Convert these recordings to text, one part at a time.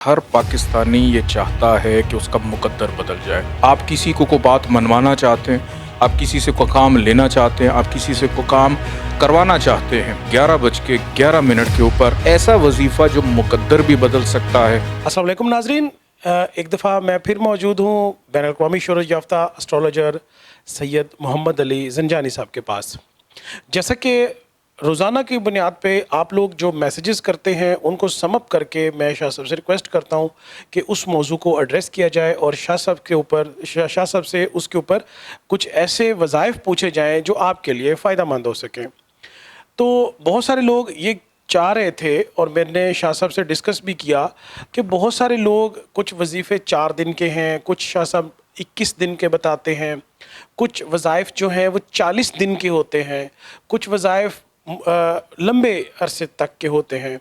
हर पाकिस्तानी ये चाहता है कि उसका मुकद्दर बदल जाए। आप किसी को बात मनवाना चाहते हैं, आप किसी से कोई काम लेना चाहते हैं, आप किसी से कोई काम करवाना चाहते हैं, 11:11 के ऊपर ऐसा वजीफ़ा जो मुकद्दर भी बदल सकता है। अस्सलाम वालेकुम नाजरीन, एक दफ़ा मैं फिर मौजूद हूँ बैनुल-अक़वामी शोहरत याफ्ता एस्ट्रोलॉजर सैयद मोहम्मद अली ज़ंजानी साहब के पास। जैसा कि रोज़ाना की बुनियाद पे आप लोग जो मैसेजेस करते हैं उनको समअप करके मैं शाह साहब से रिक्वेस्ट करता हूँ कि उस मौजू को एड्रेस किया जाए और शाह साहब से उसके ऊपर कुछ ऐसे वज़ाइफ पूछे जाएँ जो आपके लिए फ़ायदा मंद हो सकें। तो बहुत सारे लोग ये चाह रहे थे और मैंने शाह साहब से डिस्कस भी किया कि बहुत सारे लोग कुछ वजीफ़े 4 दिन के हैं, कुछ शाह साहब 21 दिन के बताते हैं, कुछ वज़ाइफ जो हैं वो 40 दिन के होते हैं, कुछ वज़ाइफ लंबे अरसे तक के होते हैं।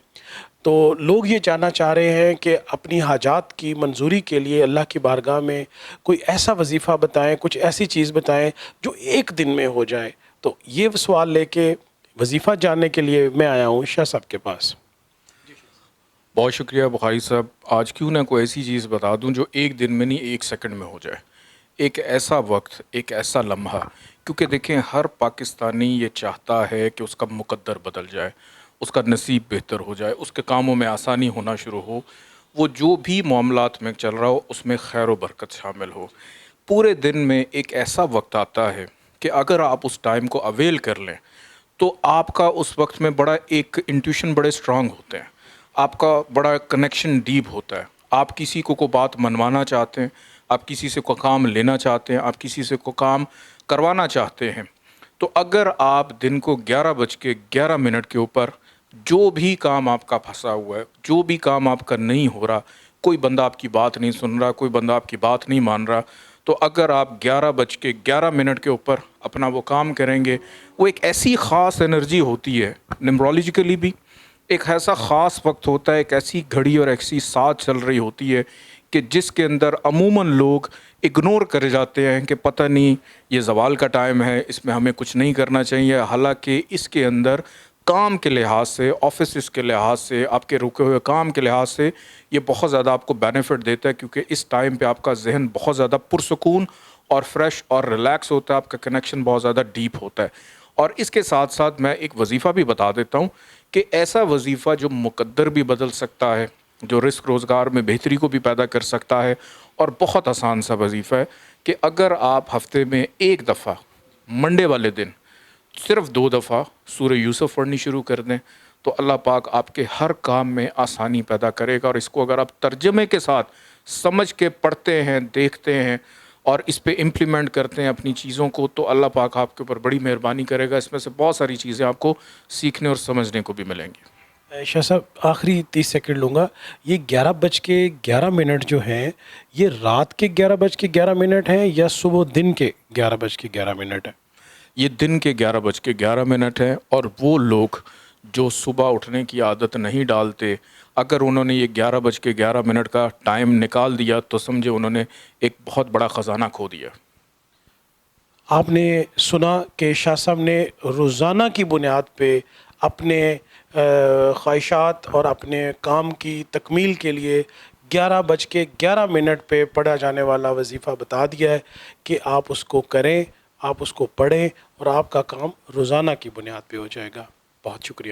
तो लोग ये जानना चाह रहे हैं कि अपनी हाजात की मंजूरी के लिए अल्लाह की बारगाह में कोई ऐसा वजीफ़ा बताएं, कुछ ऐसी चीज़ बताएं जो एक दिन में हो जाए। तो ये सवाल लेके वजीफ़ा जानने के लिए मैं आया हूँ शाह साहब के पास। बहुत शुक्रिया बुखारी साहब। आज क्यों ना कोई ऐसी चीज़ बता दूं जो एक दिन में नहीं, एक सेकंड में हो जाए। एक ऐसा वक्त, एक ऐसा लम्हा, क्योंकि देखें हर पाकिस्तानी ये चाहता है कि उसका मुकद्दर बदल जाए, उसका नसीब बेहतर हो जाए, उसके कामों में आसानी होना शुरू हो, वो जो भी मामलात में चल रहा हो उसमें खैर व बरकत शामिल हो। पूरे दिन में एक ऐसा वक्त आता है कि अगर आप उस टाइम को अवेल कर लें तो आपका उस वक्त में बड़ा एक इंट्यूशन बड़े स्ट्रांग होते हैं, आपका बड़ा कनेक्शन डीप होता है। आप किसी को बात मनवाना चाहते हैं, आप किसी से कोई काम लेना चाहते हैं, आप किसी से कोई काम करवाना चाहते हैं। तो अगर आप दिन को 11:11 के ऊपर जो भी काम आपका फंसा हुआ है, जो भी काम आपका नहीं हो रहा, कोई बंदा आपकी बात नहीं सुन रहा, कोई बंदा आपकी बात नहीं मान रहा, तो अगर आप 11:11 के ऊपर अपना वो काम करेंगे, वो एक ऐसी ख़ास एनर्जी होती है, न्यूमरोलॉजिकली भी एक ऐसा ख़ास वक्त होता है, एक ऐसी घड़ी और ऐसी साथ चल रही होती है कि जिसके अंदर अमूमन लोग इग्नोर करे जाते हैं कि पता नहीं ये ज़वाल का टाइम है, इसमें हमें कुछ नहीं करना चाहिए। हालांकि इसके अंदर काम के लिहाज से, ऑफिस के लिहाज से, आपके रुके हुए काम के लिहाज से ये बहुत ज़्यादा आपको बेनिफिट देता है, क्योंकि इस टाइम पे आपका जहन बहुत ज़्यादा पुरसकून और फ्रेश और रिलैक्स होता है, आपका कनेक्शन बहुत ज़्यादा डीप होता है। और इसके साथ साथ मैं एक वजीफ़ा भी बता देता हूँ कि ऐसा वजीफ़ा जो मुकद्दर भी बदल सकता है, जो रिस्क रोज़गार में बेहतरी को भी पैदा कर सकता है, और बहुत आसान सा वजीफ़ा है कि अगर आप हफ्ते में एक दफ़ा मंडे वाले दिन सिर्फ 2 दफ़ा सूरह यूसुफ पढ़नी शुरू कर दें तो अल्लाह पाक आपके हर काम में आसानी पैदा करेगा। और इसको अगर आप तर्जमे के साथ समझ के पढ़ते हैं, देखते हैं और इस पे इम्प्लीमेंट करते हैं अपनी चीज़ों को, तो अल्लाह पाक आपके ऊपर बड़ी मेहरबानी करेगा। इसमें से बहुत सारी चीज़ें आपको सीखने और समझने को भी मिलेंगी। शाह साहब आखिरी 30 सेकंड लूँगा। ये 11:11 जो हैं ये रात के 11:11 हैं या सुबह दिन के 11:11 हैं? ये दिन के 11:11 है। और वो लोग जो सुबह उठने की आदत नहीं डालते, अगर उन्होंने ये 11:11 का टाइम निकाल दिया तो समझे उन्होंने एक बहुत बड़ा ख़जाना खो दिया। आपने सुना कि शाह साहब ने रोज़ाना की बुनियाद पे अपने ख्वाहिशात और अपने काम की तकमील के लिए 11:11 पे पढ़ा जाने वाला वजीफ़ा बता दिया है कि आप उसको करें, आप उसको पढ़ें और आपका काम रोज़ाना की बुनियाद पे हो जाएगा। बहुत शुक्रिया।